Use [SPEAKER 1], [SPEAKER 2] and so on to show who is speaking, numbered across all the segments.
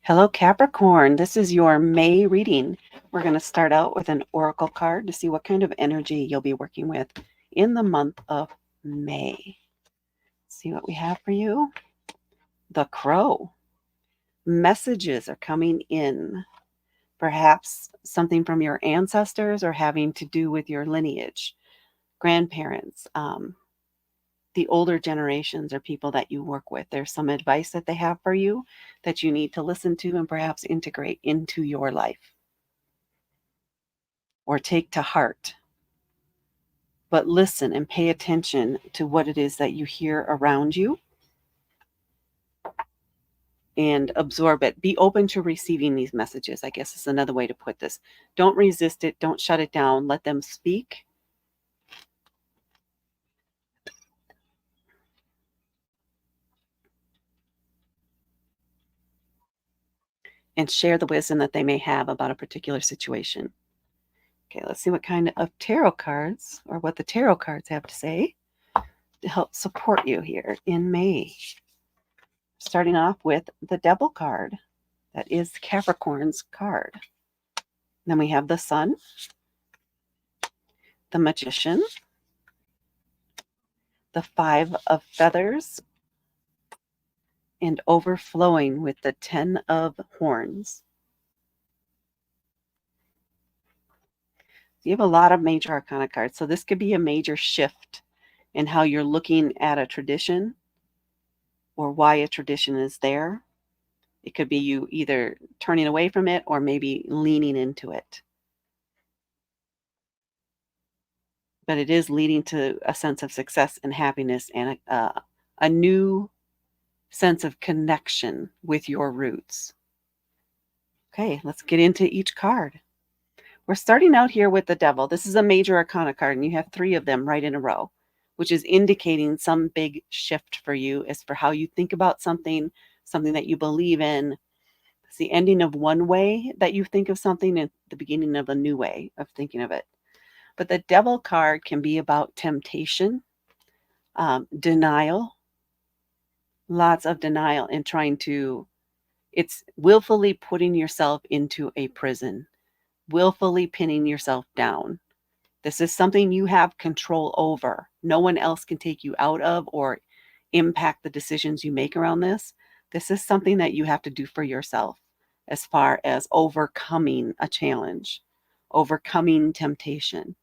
[SPEAKER 1] Hello, Capricorn. This is your May reading. We're going to start out with an oracle card to see what kind of energy you'll be working with in the month of May. See what we have for you. The Crow. Messages are coming in. Perhaps something from your ancestors or having to do with your lineage, grandparents, the older generations, or people that you work with. There's some advice that they have for you that you need to listen to and perhaps integrate into your life or take to heart. But listen and pay attention to what it is that you hear around you and absorb it. Be open to receiving these messages, I guess is another way to put this. Don't resist it. Don't shut it down. Let them speak. And share the wisdom that they may have about a particular situation. Okay, let's see what kind of tarot cards or what the tarot cards have to say to help support you here in May. Starting off with the Devil card. That is Capricorn's card. Then we have the Sun, the Magician, the Five of Feathers, and overflowing with the Ten of Horns. You have a lot of major arcana cards, so this could be a major shift in how you're looking at a tradition or why a tradition is there. It could be you either turning away from it or maybe leaning into it. But it is leading to a sense of success and happiness and a new sense of connection with your roots. Okay, let's get into each card. We're starting out here with the Devil. This is a major arcana card, and you have 3 of them right in a row, which is indicating some big shift for you as for how you think about something, something that you believe in. It's the ending of one way that you think of something and the beginning of a new way of thinking of it. But the Devil card can be about temptation, denial, lots of denial, and it's willfully putting yourself into a prison, willfully pinning yourself down. This is something you have control over. No one else can take you out of or impact the decisions you make around this. This is something that you have to do for yourself as far as overcoming a challenge, overcoming temptation.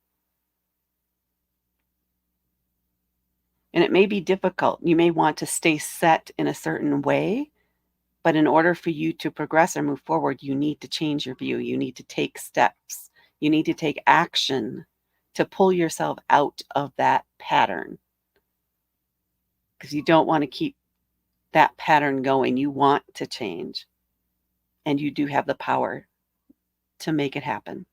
[SPEAKER 1] And it may be difficult. You may want to stay set in a certain way, but in order for you to progress or move forward, you need to change your view. You need to take steps. You need to take action to pull yourself out of that pattern because you don't want to keep that pattern going. You want to change, and you do have the power to make it happen.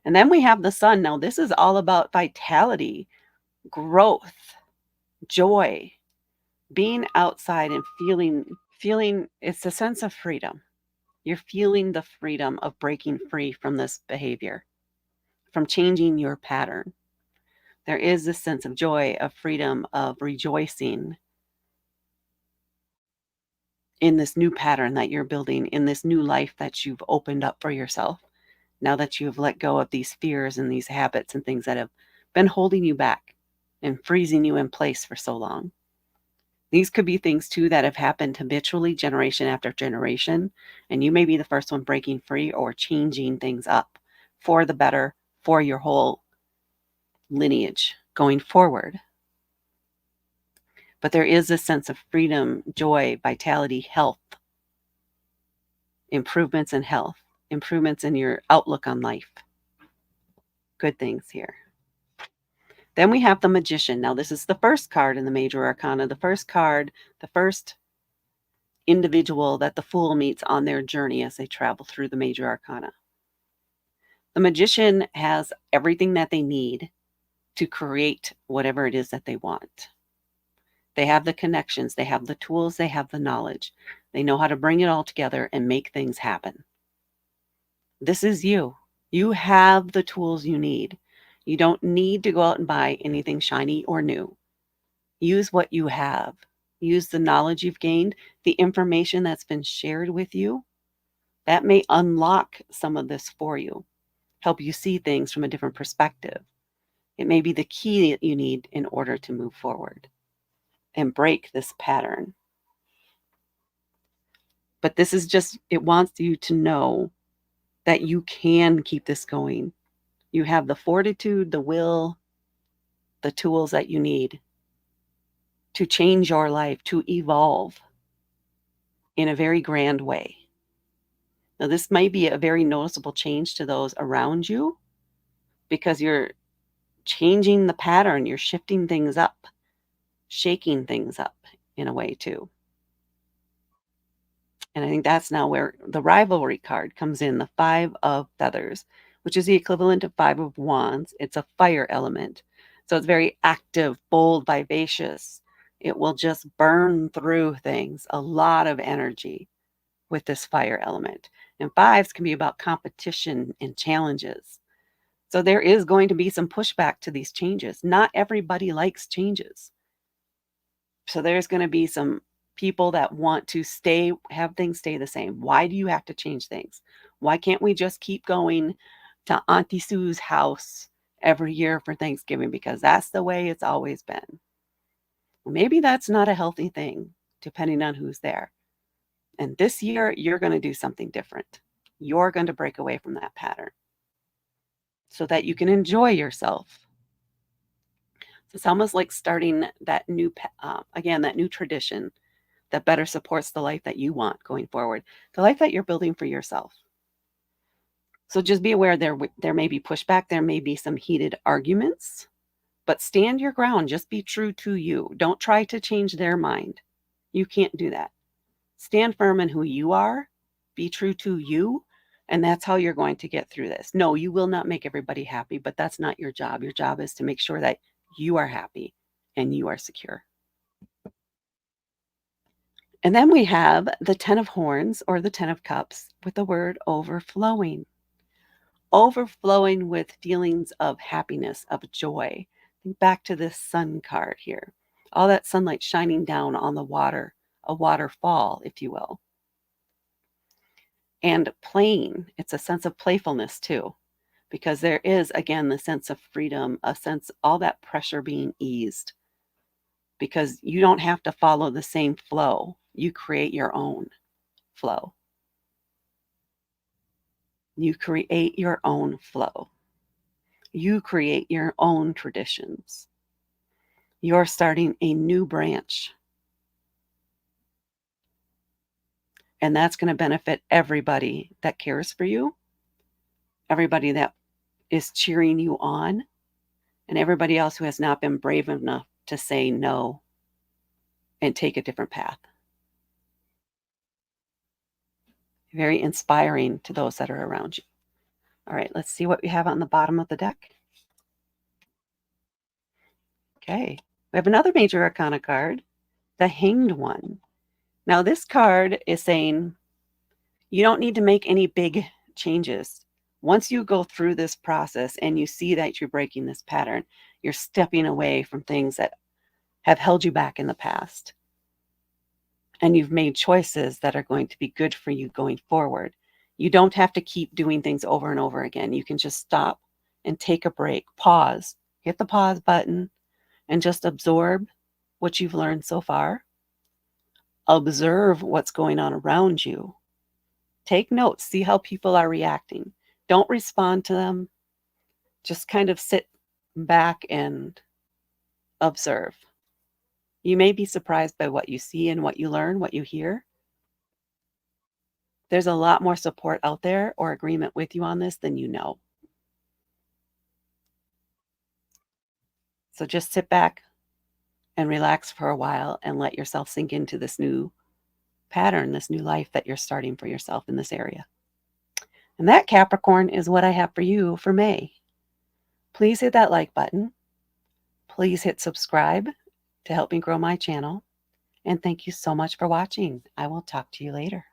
[SPEAKER 1] And then we have the Sun. Now, this is all about vitality, growth, joy, being outside and feeling it's a sense of freedom. You're feeling the freedom of breaking free from this behavior, from changing your pattern. There is this sense of joy, of freedom, of rejoicing in this new pattern that you're building, in this new life that you've opened up for yourself. Now that you've let go of these fears and these habits and things that have been holding you back and freezing you in place for so long. These could be things too that have happened habitually, generation after generation, and you may be the first one breaking free or changing things up for the better for your whole lineage going forward. But there is a sense of freedom, joy, vitality, health, improvements in health, improvements in your outlook on life. Good things here. Then we have the Magician. Now, this is the first card in the Major Arcana, the first card, the first individual that the Fool meets on their journey as they travel through the Major Arcana. The Magician has everything that they need to create whatever it is that they want. They have the connections, they have the tools, they have the knowledge. They know how to bring it all together and make things happen. This is you. You have the tools you need. You don't need to go out and buy anything shiny or new. Use what you have. Use the knowledge you've gained, the information that's been shared with you. That may unlock some of this for you, help you see things from a different perspective. It may be the key that you need in order to move forward and break this pattern. But this is just, it wants you to know that you can keep this going. You have the fortitude, the will, the tools that you need to change your life, to evolve in a very grand way. Now, this might be a very noticeable change to those around you because you're changing the pattern, you're shifting things up, shaking things up in a way too. And I think that's now where the rivalry card comes in, the 5 of feathers, which is the equivalent of 5 of wands. It's a fire element. So it's very active, bold, vivacious. It will just burn through things, a lot of energy with this fire element. And fives can be about competition and challenges. So there is going to be some pushback to these changes. Not everybody likes changes. So there's going to be some people that want to have things stay the same. Why do you have to change things? Why can't we just keep going to Auntie Sue's house every year for Thanksgiving? Because that's the way it's always been. Maybe that's not a healthy thing, depending on who's there. And this year, you're going to do something different. You're going to break away from that pattern so that you can enjoy yourself. So it's almost like starting that new, again, that new tradition that better supports the life that you want going forward, the life that you're building for yourself. So just be aware there may be pushback, there may be some heated arguments, but stand your ground. Just be true to you. Don't try to change their mind. You can't do that. Stand firm in who you are, be true to you, and that's how you're going to get through this. No, you will not make everybody happy, but that's not your job. Your job is to make sure that you are happy and you are secure. And then we have the 10 of horns or the 10 of cups with the word overflowing. Overflowing with feelings of happiness, of joy. Think back to this sun card here. All that sunlight shining down on the water, a waterfall, if you will. And playing, it's a sense of playfulness too, because there is, again, the sense of freedom, a sense, all that pressure being eased, because you don't have to follow the same flow. You create your own flow. You create your own flow. You create your own traditions. You're starting a new branch. And that's going to benefit everybody that cares for you, everybody that is cheering you on, and everybody else who has not been brave enough to say no and take a different path. Very inspiring to those that are around you. All right, let's see what we have on the bottom of the deck. Okay, we have another major arcana card, the Hanged One. Now, this card is saying you don't need to make any big changes. Once you go through this process and you see that you're breaking this pattern, you're stepping away from things that have held you back in the past. And you've made choices that are going to be good for you going forward. You don't have to keep doing things over and over again. You can just stop and take a break, pause, hit the pause button, and just absorb what you've learned so far. Observe what's going on around you. Take notes, see how people are reacting. Don't respond to them. Just kind of sit back and observe. You may be surprised by what you see and what you learn, what you hear. There's a lot more support out there or agreement with you on this than you know. So just sit back and relax for a while and let yourself sink into this new pattern, this new life that you're starting for yourself in this area. And that, Capricorn, is what I have for you for May. Please hit that like button. Please hit subscribe to help me grow my channel. And thank you so much for watching. I will talk to you later.